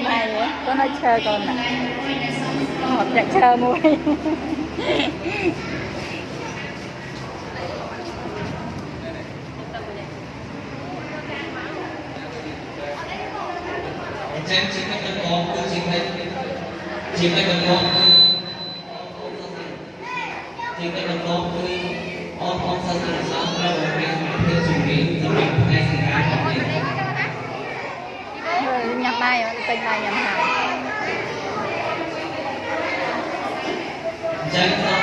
này có nói chơi con nè một chặt chơi mui xem chính là cần có của chính là cần có chính là cần có on sân là sáng ra rồi cái chuẩn bị tập luyện ngay từ sáng nhắm mai tên này nhắm hàng Hãy subscribe